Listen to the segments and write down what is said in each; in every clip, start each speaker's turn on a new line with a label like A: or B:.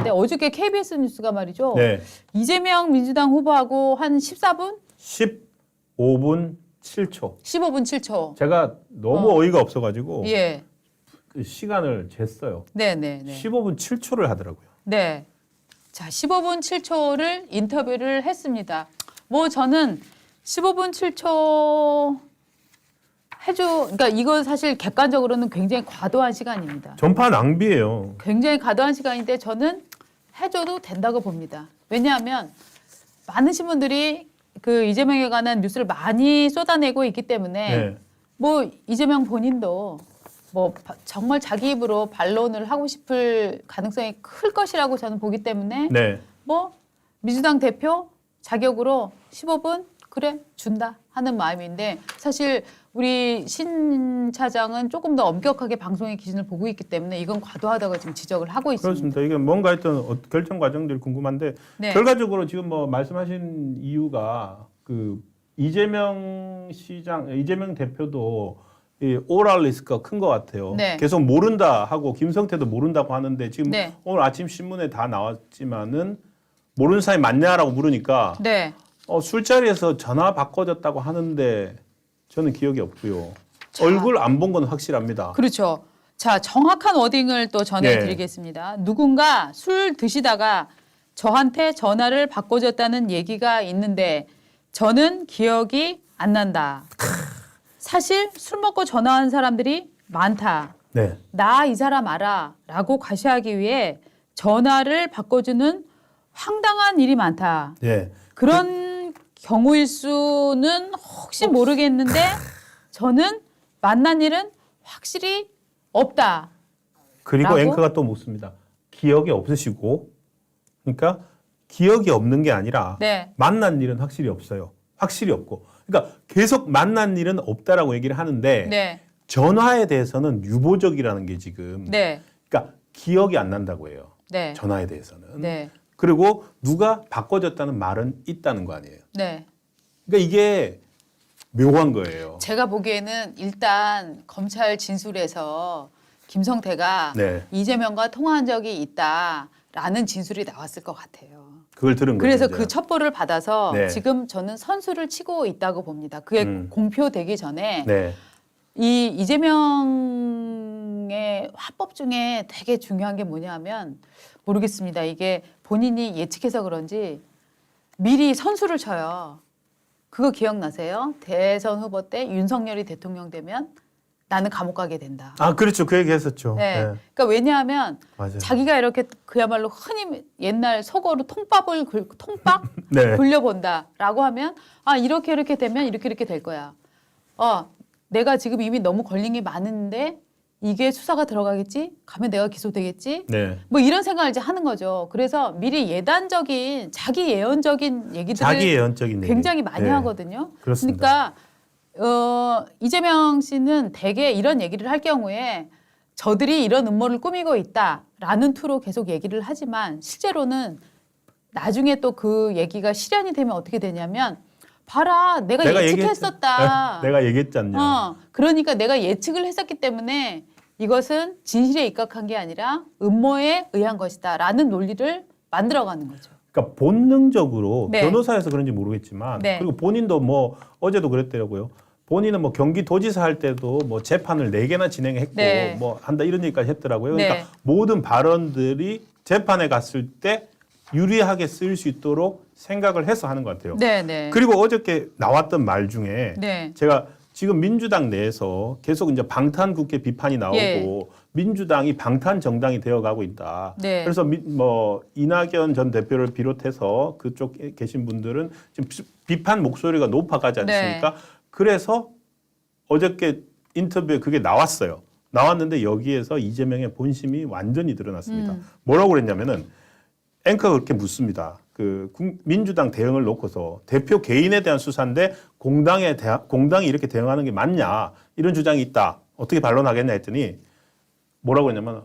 A: 있는데 어저께 KBS 뉴스가 말이죠.
B: 네.
A: 이재명 민주당 후보하고 한 14분?
B: 15분 7초.
A: 15분 7초.
B: 제가 너무 어이가 없어가지고
A: 예.
B: 그 시간을 쟀어요.
A: 네네네.
B: 15분 7초를 하더라고요.
A: 네. 자, 15분 7초를 인터뷰를 했습니다. 뭐 저는 15분 7초 그러니까 이건 사실 객관적으로는 굉장히 과도한 시간입니다.
B: 전파 낭비예요.
A: 굉장히 과도한 시간인데 저는 해줘도 된다고 봅니다. 왜냐하면 많으신 분들이 그 이재명에 관한 뉴스를 많이 쏟아내고 있기 때문에
B: 네.
A: 뭐 이재명 본인도 뭐 정말 자기 입으로 반론을 하고 싶을 가능성이 클 것이라고 저는 보기 때문에
B: 네.
A: 뭐 민주당 대표 자격으로 15분 그래 준다 하는 마음인데 사실 우리 신 차장은 조금 더 엄격하게 방송의 기준을 보고 있기 때문에 이건 과도하다고 지금 지적을 하고 있습니다.
B: 그렇습니다. 이게 뭔가 했던 결정 과정들이 궁금한데
A: 네.
B: 결과적으로 지금 뭐 말씀하신 이유가 그 이재명 대표도 이 오랄 리스크가 큰 것 같아요.
A: 네.
B: 계속 모른다 하고 김성태도 모른다고 하는데 지금
A: 네.
B: 오늘 아침 신문에 다 나왔지만은 모르는 사람이 맞냐라고 물으니까
A: 네.
B: 술자리에서 전화 바꿔줬다고 하는데 저는 기억이 없고요.
A: 자.
B: 얼굴 안 본 건 확실합니다.
A: 그렇죠. 자, 정확한 워딩을 또 전해드리겠습니다. 누군가 술 드시다가 저한테 전화를 바꿔줬다는 얘기가 있는데 저는 기억이 안 난다. 사실 술 먹고 전화한 사람들이 많다.
B: 네.
A: 나 이 사람 알아 라고 과시하기 위해 전화를 바꿔주는 황당한 일이 많다.
B: 네.
A: 그런 경우일 수는 혹시 모르겠는데 저는 만난 일은 확실히 없다.
B: 그리고
A: 라고?
B: 앵커가 또 묻습니다. 기억이 없으시고, 그러니까 기억이 없는 게 아니라
A: 네.
B: 만난 일은 확실히 없어요. 확실히 없고, 그러니까 계속 만난 일은 없다라고 얘기를 하는데
A: 네.
B: 전화에 대해서는 유보적이라는 게 지금,
A: 네.
B: 그러니까 기억이 안 난다고 해요.
A: 네.
B: 전화에 대해서는.
A: 네.
B: 그리고 누가 바꿔줬다는 말은 있다는 거 아니에요.
A: 네.
B: 그러니까 이게 묘한 거예요.
A: 제가 보기에는 일단 검찰 진술에서 김성태가
B: 네.
A: 이재명과 통화한 적이 있다라는 진술이 나왔을 것 같아요.
B: 그걸 들은 거죠.
A: 그래서
B: 이제.
A: 그 첩보를 받아서
B: 네.
A: 지금 저는 선수를 치고 있다고 봅니다. 그게 공표되기 전에
B: 네.
A: 이 이재명의 화법 중에 되게 중요한 게 뭐냐면 모르겠습니다. 이게 본인이 예측해서 그런지 미리 선수를 쳐요. 그거 기억나세요? 대선 후보 때 윤석열이 대통령 되면 나는 감옥 가게 된다.
B: 아, 그렇죠. 그 얘기 했었죠.
A: 네.
B: 네.
A: 그러니까 왜냐하면
B: 맞아요.
A: 자기가 이렇게 그야말로 흔히 옛날 속어로 통박
B: 네.
A: 돌려본다라고 하면 아 이렇게 되면 이렇게 될 거야. 내가 지금 이미 너무 걸린 게 많은데 이게 수사가 들어가겠지? 가면 내가 기소되겠지?
B: 네.
A: 뭐 이런 생각을 이제 하는 거죠. 그래서 미리 예단적인 자기 예언적인 얘기들을
B: 자기 예언적인
A: 굉장히
B: 얘기.
A: 많이
B: 네.
A: 하거든요.
B: 그렇습니다.
A: 그러니까 이재명 씨는 대개 이런 얘기를 할 경우에 저들이 이런 음모를 꾸미고 있다라는 투로 계속 얘기를 하지만 실제로는 나중에 또 그 얘기가 실현이 되면 어떻게 되냐면 봐라 내가 예측했었다.
B: 내가 얘기했잖냐.
A: 그러니까 내가 예측을 했었기 때문에 이것은 진실에 입각한 게 아니라 음모에 의한 것이다라는 논리를 만들어가는 거죠.
B: 그러니까 본능적으로
A: 네.
B: 변호사여서 그런지 모르겠지만
A: 네.
B: 그리고 본인도 뭐 어제도 그랬더라고요. 본인은 뭐 경기도지사 할 때도 뭐 재판을 4개나 진행했고
A: 네.
B: 뭐 한다 이런 얘기까지 했더라고요. 그러니까
A: 네.
B: 모든 발언들이 재판에 갔을 때 유리하게 쓰일 수 있도록 생각을 해서 하는 것 같아요.
A: 네.
B: 그리고 어저께 나왔던 말 중에
A: 네.
B: 제가 지금 민주당 내에서 계속 이제 방탄 국회 비판이 나오고
A: 예.
B: 민주당이 방탄 정당이 되어가고 있다.
A: 네.
B: 그래서 뭐 이낙연 전 대표를 비롯해서 그쪽에 계신 분들은 지금 비판 목소리가 높아가지 않습니까?
A: 네.
B: 그래서 어저께 인터뷰에 그게 나왔어요. 나왔는데 여기에서 이재명의 본심이 완전히 드러났습니다. 뭐라고 그랬냐면은 앵커가 그렇게 묻습니다. 민주당 대응을 놓고서 대표 개인에 대한 수사인데 공당이 이렇게 대응하는 게 맞냐 이런 주장이 있다. 어떻게 반론하겠냐 했더니 뭐라고 했냐면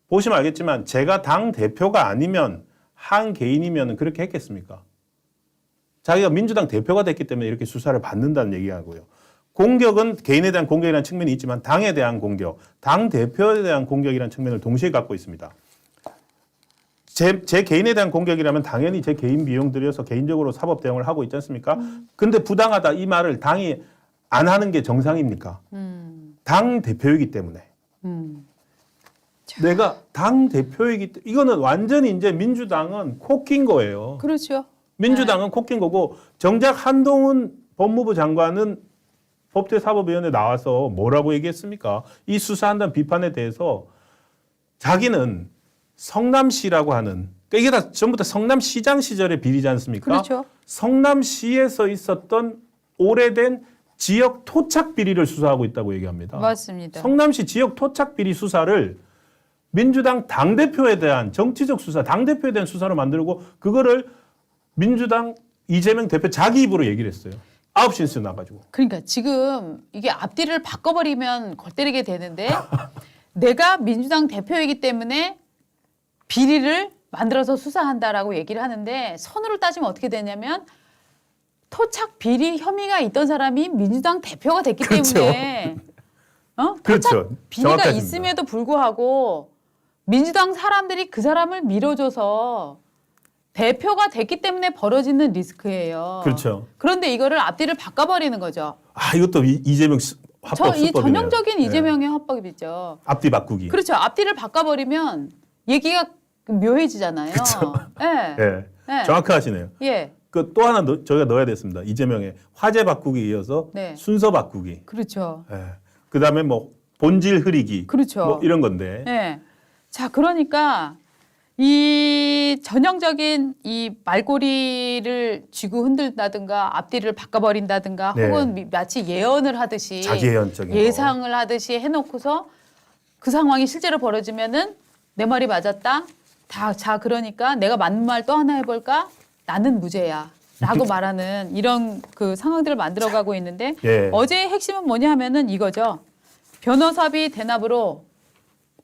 B: 보시면 알겠지만 제가 당 대표가 아니면 한 개인이면 그렇게 했겠습니까? 자기가 민주당 대표가 됐기 때문에 이렇게 수사를 받는다는 얘기하고요. 공격은 개인에 대한 공격이라는 측면이 있지만 당에 대한 공격, 당 대표에 대한 공격이라는 측면을 동시에 갖고 있습니다. 제 개인에 대한 공격이라면 당연히 제 개인 비용 들여서 개인적으로 사법 대응을 하고 있지 않습니까? 근데 부당하다 이 말을 당이 안 하는 게 정상입니까? 당 대표이기 때문에. 내가 당 대표이기 때문에 이거는 완전히 이제 민주당은 코낀 거예요.
A: 그렇죠.
B: 민주당은 코낀 거고 정작 한동훈 법무부 장관은 법제사법위원회 나와서 뭐라고 얘기했습니까? 이 수사한다는 비판에 대해서 자기는 성남시라고 하는 그러니까 이게 다 전부 다 성남시장 시절의 비리지 않습니까?
A: 그렇죠.
B: 성남시에서 있었던 오래된 지역 토착 비리를 수사하고 있다고 얘기합니다.
A: 맞습니다.
B: 성남시 지역 토착 비리 수사를 민주당 당대표에 대한 정치적 수사, 당대표에 대한 수사로 만들고 그거를 민주당 이재명 대표 자기 입으로 얘기를 했어요. 9시 뉴스 나가지고.
A: 그러니까 지금 이게 앞뒤를 바꿔버리면 골 때리게 되는데 내가 민주당 대표이기 때문에 비리를 만들어서 수사한다라고 얘기를 하는데 선으로 따지면 어떻게 되냐면 토착 비리 혐의가 있던 사람이 민주당 대표가 됐기
B: 그렇죠.
A: 때문에 토착
B: 그렇죠.
A: 비리가
B: 정확하십니다.
A: 있음에도 불구하고 민주당 사람들이 그 사람을 밀어줘서 대표가 됐기 때문에 벌어지는 리스크예요.
B: 그렇죠.
A: 그런데 이거를 앞뒤를 바꿔버리는 거죠.
B: 아 이것도 이재명 합법
A: 이
B: 수법이네요.
A: 전형적인
B: 네.
A: 이재명의 합법이죠.
B: 앞뒤 바꾸기.
A: 그렇죠. 앞뒤를 바꿔버리면 얘기가 묘해지잖아요. 예.
B: 네.
A: 예.
B: 정확하시네요.
A: 예.
B: 그 또 하나 저희가 넣어야 됐습니다. 이재명의 화제 바꾸기 이어서
A: 네.
B: 순서 바꾸기.
A: 그렇죠.
B: 예. 그다음에 뭐 본질 흐리기.
A: 그렇죠.
B: 뭐 이런 건데.
A: 예. 자, 그러니까 이 전형적인 이 말꼬리를 쥐고 흔들다든가 앞뒤를 바꿔버린다든가
B: 네.
A: 혹은 마치 예언을 하듯이
B: 자기 예언적인
A: 예상을 하듯이 해놓고서 그 상황이 실제로 벌어지면은 내 말이 맞았다. 자, 그러니까 내가 맞는 말 또 하나 해볼까? 나는 무죄야. 라고 말하는 이런 그 상황들을 만들어가고 있는데
B: 예.
A: 어제의 핵심은 뭐냐 하면은 이거죠. 변호사비 대납으로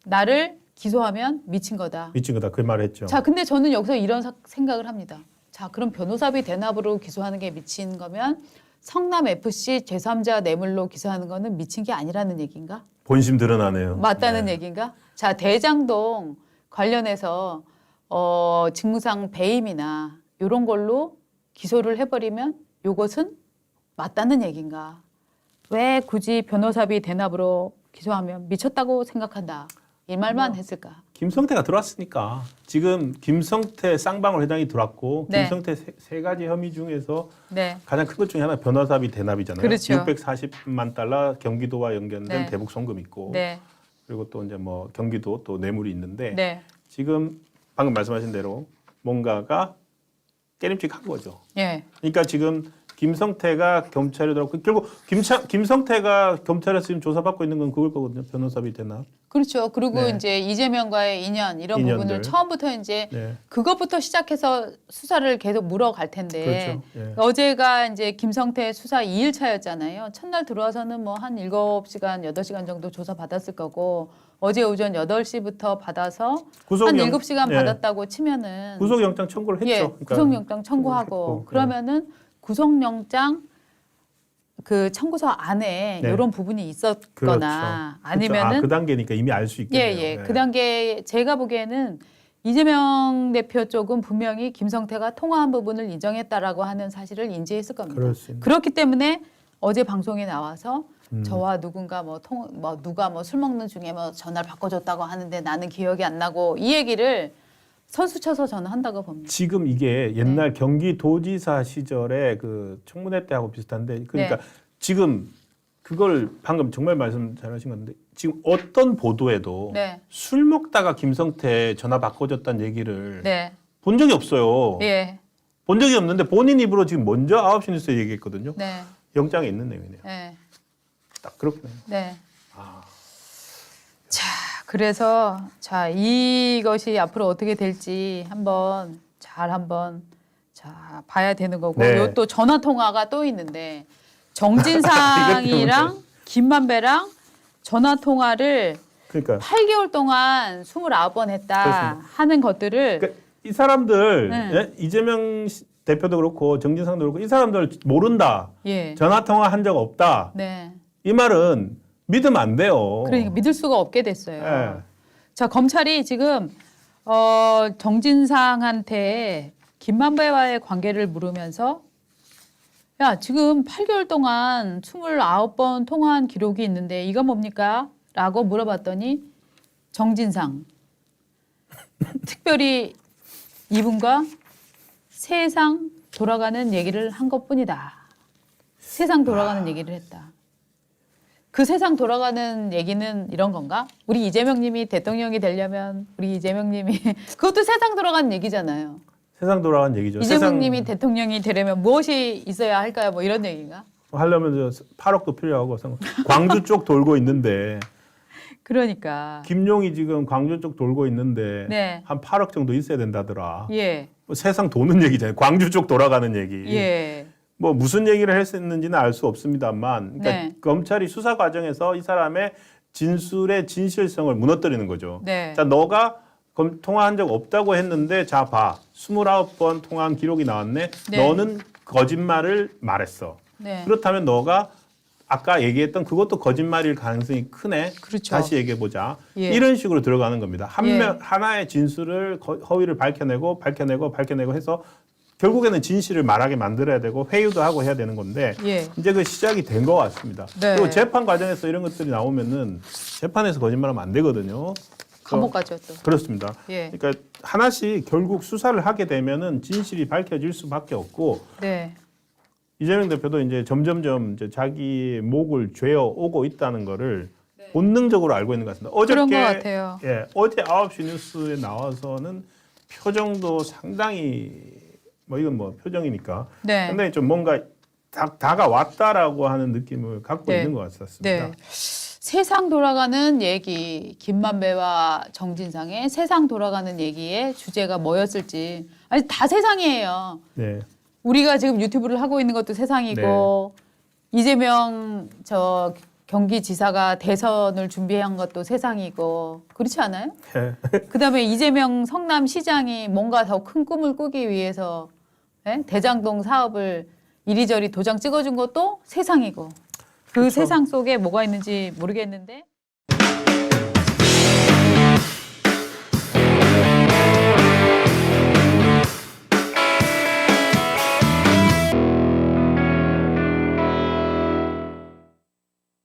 A: 나를 기소하면 미친 거다.
B: 미친 거다 그 말을 했죠.
A: 자, 근데 저는 여기서 이런 생각을 합니다. 자, 그럼 변호사비 대납으로 기소하는 게 미친 거면 성남FC 제3자 뇌물로 기소하는 거는 미친 게 아니라는 얘기인가?
B: 본심 드러나네요.
A: 맞다는
B: 네.
A: 얘기인가? 자, 대장동 관련해서 직무상 배임이나 이런 걸로 기소를 해버리면 이것은 맞다는 얘기인가? 왜 굳이 변호사비 대납으로 기소하면 미쳤다고 생각한다. 이 말만 했을까?
B: 김성태가 들어왔으니까 지금 김성태 쌍방울 회장이 들어왔고
A: 네.
B: 김성태 세 가지 혐의 중에서
A: 네.
B: 가장 큰 것 중에 하나 변호사비 대납이잖아요.
A: 그렇죠.
B: 640만 달러 경기도와 연결된
A: 네.
B: 대북 송금 있고
A: 네.
B: 그리고 또 이제 뭐 경기도 또 뇌물이 있는데
A: 네.
B: 지금 방금 말씀하신 대로 뭔가가 깨림칙한 거죠.
A: 예.
B: 그러니까 지금 김성태가 경찰에 들어갔고 결국 김성태가 경찰에서 지금 조사받고 있는 건 그걸 거거든요. 변호사비 대납.
A: 그렇죠. 그리고
B: 네.
A: 이제 이재명과의 인연 이런
B: 인연들.
A: 부분을 처음부터 이제
B: 네.
A: 그것부터 시작해서 수사를 계속 물어갈 텐데
B: 그렇죠. 예.
A: 어제가 이제 김성태 수사 2일차였잖아요. 첫날 들어와서는 뭐 한 7시간, 8시간 정도 조사 받았을 거고 어제 오전 8시부터 받아서 한 7시간
B: 예.
A: 받았다고 치면은
B: 구속영장 청구를 했죠.
A: 예,
B: 그러니까
A: 구속영장 청구하고
B: 했고,
A: 그러면은 구속영장 그 청구서 안에
B: 네.
A: 이런 부분이 있었거나
B: 그렇죠.
A: 아니면은
B: 그 단계니까 이미 알 수 있겠네요.
A: 예.
B: 네.
A: 그 단계 제가 보기에는 이재명 대표 쪽은 분명히 김성태가 통화한 부분을 인정했다라고 하는 사실을 인지했을 겁니다.
B: 그럴 수 있는.
A: 그렇기 때문에 어제 방송에 나와서 저와 누군가 누가 뭐 술 먹는 중에 뭐 전화를 바꿔줬다고 하는데 나는 기억이 안 나고 이 얘기를 선수 쳐서 저는 한다고 봅니다.
B: 지금 이게 옛날 경기도지사 시절에 그 청문회 때하고 비슷한데 그러니까
A: 네.
B: 지금 그걸 방금 정말 말씀 잘하신 건데 지금 어떤 보도에도
A: 네.
B: 술 먹다가 김성태 전화 바꿔줬다는 얘기를
A: 네.
B: 본 적이 없어요.
A: 예.
B: 본 적이 없는데 본인 입으로 지금 먼저 9시 뉴스에 얘기했거든요.
A: 네.
B: 영장에 있는 내용이네요.
A: 네.
B: 딱 그렇네요.
A: 네.
B: 아,
A: 자, 그래서 자, 이것이 앞으로 어떻게 될지 한번 자, 봐야 되는 거고
B: 네.
A: 요 또 전화 통화가 또 있는데 정진상이랑 김만배랑 전화 통화를
B: 그러니까
A: 8개월 동안 29번 했다
B: 그렇습니다.
A: 하는 것들을
B: 그러니까 이 사람들
A: 네.
B: 예? 이재명 대표도 그렇고 정진상도 그렇고 이 사람들 모른다.
A: 예.
B: 전화 통화 한 적 없다.
A: 네.
B: 이 말은 믿으면 안 돼요.
A: 그러니까 믿을 수가 없게 됐어요.
B: 예.
A: 자, 검찰이 지금 정진상한테 김만배와의 관계를 물으면서 야, 지금 8개월 동안 29번 통화한 기록이 있는데 이거 뭡니까? 라고 물어봤더니 정진상 특별히 이분과 세상 돌아가는 얘기를 한 것뿐이다. 세상 돌아가는 얘기를 했다. 그 세상 돌아가는 얘기는 이런 건가? 우리 이재명 님이 대통령이 되려면 우리 이재명 님이 그것도 세상 돌아가는 얘기잖아요.
B: 세상 돌아간 얘기죠.
A: 이재명 님이 대통령이 되려면 무엇이 있어야 할까요? 뭐 이런 얘기인가?
B: 하려면 8억도 필요하고 광주 쪽 돌고 있는데
A: 그러니까.
B: 김용이 지금 광주 쪽 돌고 있는데
A: 네.
B: 한 8억 정도 있어야 된다더라.
A: 예.
B: 뭐 세상 도는 얘기잖아요. 광주 쪽 돌아가는 얘기.
A: 예.
B: 뭐 무슨 얘기를 했었는지는 알 수 없습니다만 그러니까
A: 네.
B: 검찰이 수사 과정에서 이 사람의 진술의 진실성을 무너뜨리는 거죠.
A: 네.
B: 자, 너가 통화한 적 없다고 했는데 자 봐. 29번 통화한 기록이 나왔네.
A: 네.
B: 너는 거짓말을 말했어.
A: 네.
B: 그렇다면 너가 아까 얘기했던 그것도 거짓말일 가능성이 크네.
A: 그렇죠.
B: 다시 얘기해 보자.
A: 예.
B: 이런 식으로 들어가는 겁니다.
A: 예.
B: 하나의 진술을 허위를 밝혀내고 해서 결국에는 진실을 말하게 만들어야 되고 회유도 하고 해야 되는 건데
A: 예.
B: 이제 그 시작이 된 것 같습니다.
A: 네.
B: 그리고 재판 과정에서 이런 것들이 나오면은 재판에서 거짓말하면 안 되거든요.
A: 감옥 가죠 또.
B: 그렇습니다.
A: 예.
B: 그러니까 하나씩 결국 수사를 하게 되면은 진실이 밝혀질 수밖에 없고
A: 네.
B: 이재명 대표도 이제 점점점 이제 자기 목을 죄어 오고 있다는 거를 본능적으로 알고 있는 것 같습니다.
A: 그런 것
B: 어저께
A: 같아요.
B: 예, 어제 9시 뉴스에 나와서는 표정도 상당히 뭐 이건 뭐 표정이니까
A: 네.
B: 상당히 좀 뭔가 다가왔다라고 하는 느낌을 갖고
A: 네.
B: 있는 것 같습니다.
A: 네. 세상 돌아가는 얘기, 김만배와 정진상의 세상 돌아가는 얘기의 주제가 뭐였을지. 아니, 다 세상이에요.
B: 네.
A: 우리가 지금 유튜브를 하고 있는 것도 세상이고, 이재명 경기지사가 대선을 준비한 것도 세상이고, 그렇지 않아요?
B: 예.
A: 그다음에 이재명 성남시장이 뭔가 더 큰 꿈을 꾸기 위해서 대장동 사업을 이리저리 도장 찍어준 것도 세상이고 그
B: 그렇죠.
A: 세상 속에 뭐가 있는지 모르겠는데